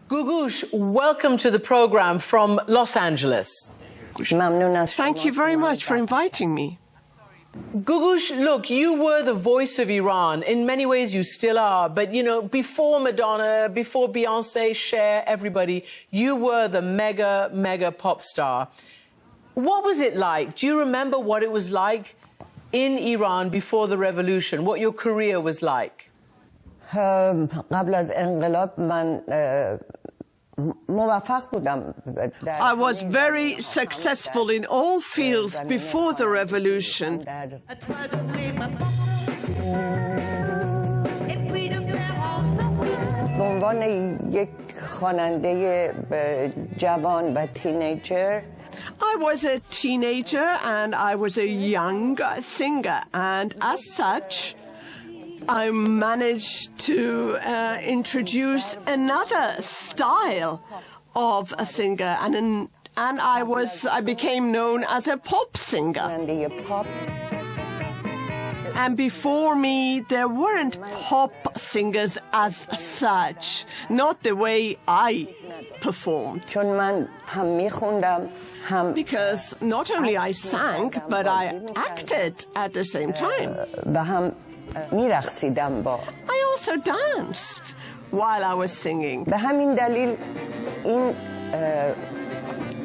Gogoosh, welcome to the program from Los Angeles. Thank you very much for inviting me. Gogoosh, look, you were the voice of Iran. In many ways, you still are. But, you know, before Madonna, before Beyonce, Cher, everybody, you were the mega pop star. What was it like? Do you remember what it was like in Iran before the revolution, what your career was like? قبل از انقلاب من موفق بودم. I was very successful in all fields before the revolution. به عنوان یک خواننده جوان و تینیجر I was a teenager and I was a young singer, and as such I managed to introduce another style of a singer, and I became known as a pop singer. And before me, there weren't pop singers as such, not the way I performed. Because not only I sang, but I acted at the same time. I also danced while I was singing. به همین دلیل این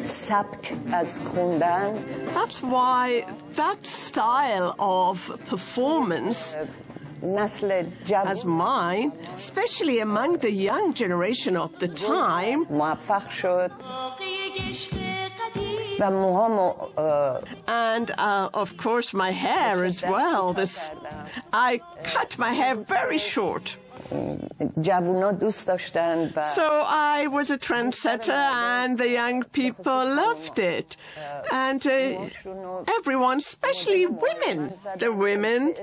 سبک از خوندن That's why that style of performance نسل جوان as mine, especially among the young generation of the time, موفق شد. And of course my hair as well. I cut my hair very short. So I was a trendsetter and the young people loved it. And everyone, especially women, the women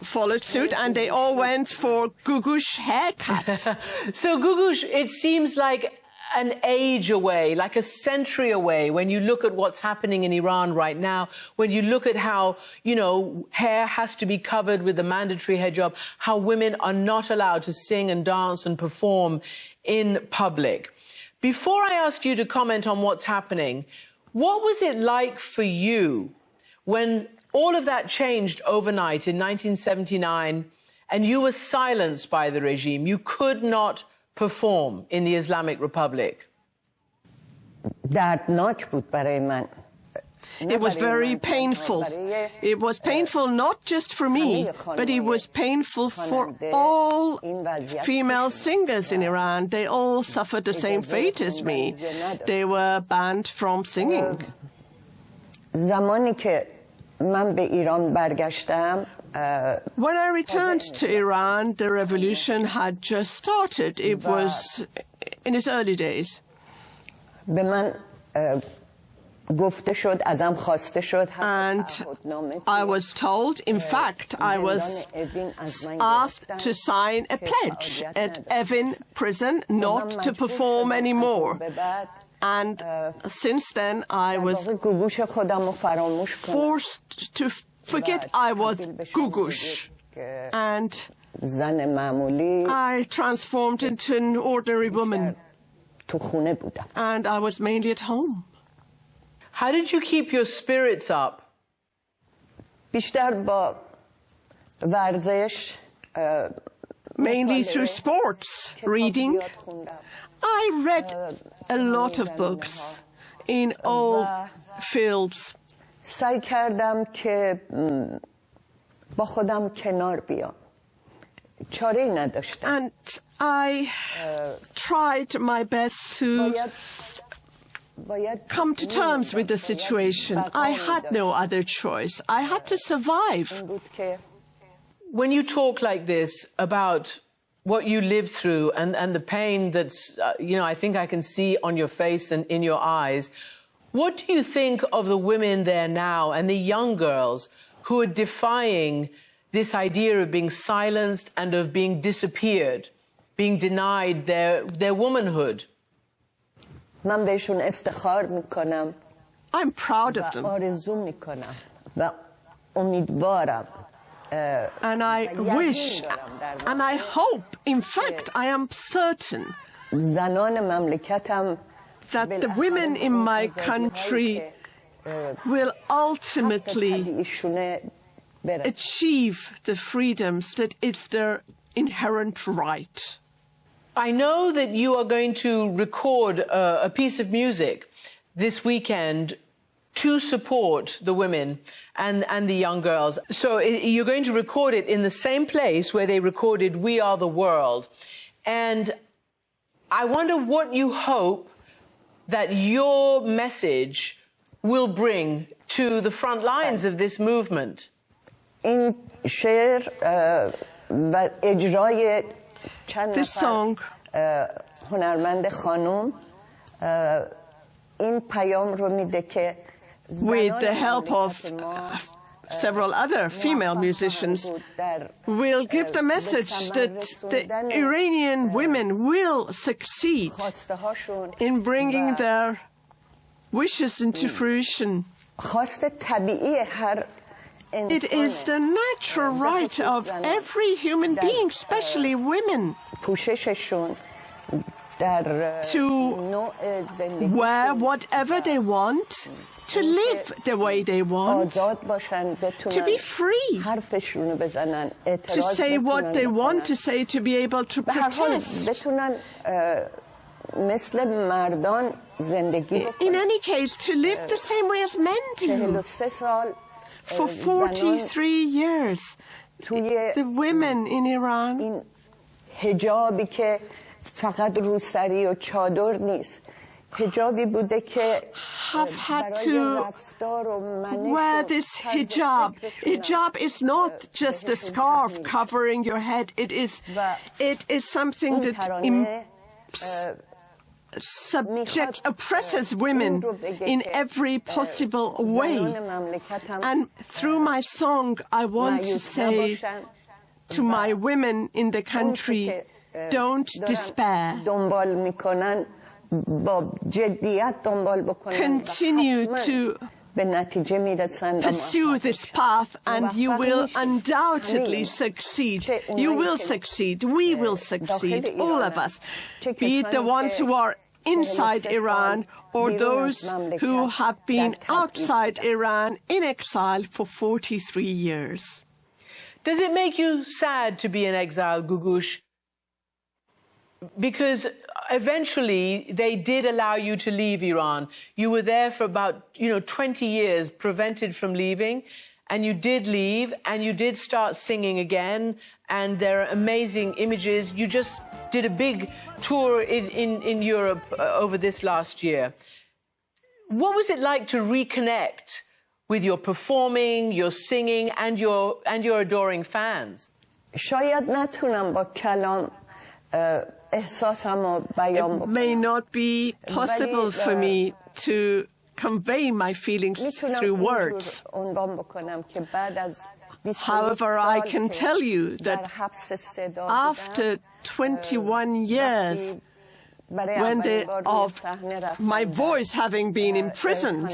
followed suit and they all went for Gogoosh haircut. So Gogoosh, it seems like an age away, like a century away, when you look at what's happening in Iran right now, when you look at how, you know, hair has to be covered with the mandatory hijab, how women are not allowed to sing and dance and perform in public. Before I ask you to comment on what's happening, what was it like for you when all of that changed overnight in 1979 and you were silenced by the regime? You could not perform in the Islamic Republic? It was very painful. It was painful not just for me, but it was painful for all female singers in Iran. They all suffered the same fate as me. They were banned from singing. When I returned to Iran, the revolution had just started. It was in its early days. And I was told, in fact, I was asked to sign a pledge at Evin prison not to perform anymore. And since then, I was forced to forget I was Gogoosh, and I transformed into an ordinary woman, and I was mainly at home. How did you keep your spirits up? Mainly through sports, reading. I read a lot of books in all fields. سعی کردم که با خودم کنار بیام. چاره‌ای نداشتم. And I tried my best to come to terms with the situation. I had no other choice. I had to survive. When you talk like this about what you lived through and the pain that's, you know, I think I can see on your face and in your eyes, what do you think of the women there now and the young girls who are defying this idea of being silenced and of being disappeared, being denied their womanhood? I'm proud of them. And I wish and I hope, in fact, I am certain زنان مملکتم that the women in my country will ultimately achieve the freedoms that it's their inherent right. I know that you are going to record a piece of music this weekend to support the women and the young girls. So you're going to record it in the same place where they recorded We Are the World. And I wonder what you hope that your message will bring to the front lines of this movement. این شعر و اجرای چند نفر هنرمند خانم این پیام رو میده که with the help of several other female musicians, will give the message that the Iranian women will succeed in bringing their wishes into fruition. It is the natural right of every human being, especially women, to wear whatever they want, to live the way they want, to be free, to say what they want to say, to be able to protest. In any case, to live the same way as men do. For 43 years, the women in Iran فقط روسری و چادر نیست حجابی بوده که have had to wear this hijab. Hijab is not just a scarf covering your head. It is something that oppresses women in every possible way. And through my song, I want to say to my women in the country, don't despair. Continue to pursue this path and you will undoubtedly succeed. You will succeed. We will succeed. All of us. Be it the ones who are inside Iran or those who have been outside Iran in exile for 43 years. Does it make you sad to be in exile, Gogoosh? Because eventually they did allow you to leave Iran. You were there for about, 20 years, prevented from leaving, and you did leave, and you did start singing again, and there are amazing images. You just did a big tour in Europe over this last year. What was it like to reconnect with your performing, your singing, and your adoring fans? شاید نتونم با کلام It may not be possible for me to convey my feelings through words. However, I can tell you that after 21 years of my voice having been imprisoned,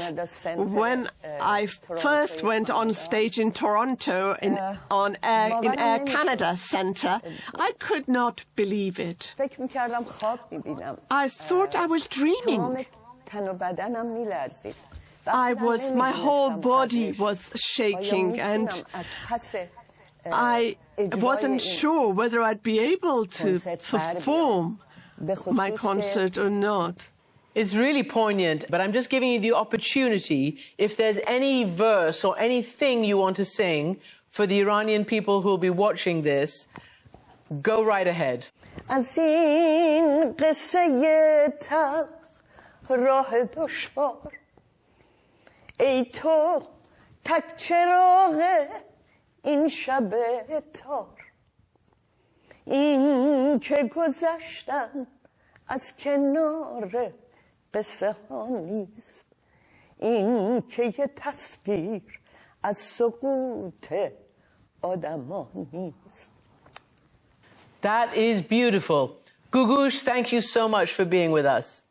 when I first went on stage in Toronto in Air Canada Centre, I could not believe it. I thought I was dreaming. My whole body was shaking, and I wasn't sure whether I'd be able to perform my concert or not. It's really poignant, but I'm just giving you the opportunity, if there's any verse or anything you want to sing for the Iranian people who will be watching this, go right ahead. از این قصه تلخ راه دشوار ای تو تک چراغ این شب تار این که گذشتن از کنار قصه ها نیست این که یه تصویر از سقوط آدما نیست. That is beautiful. Gogoosh, thank you so much for being with us.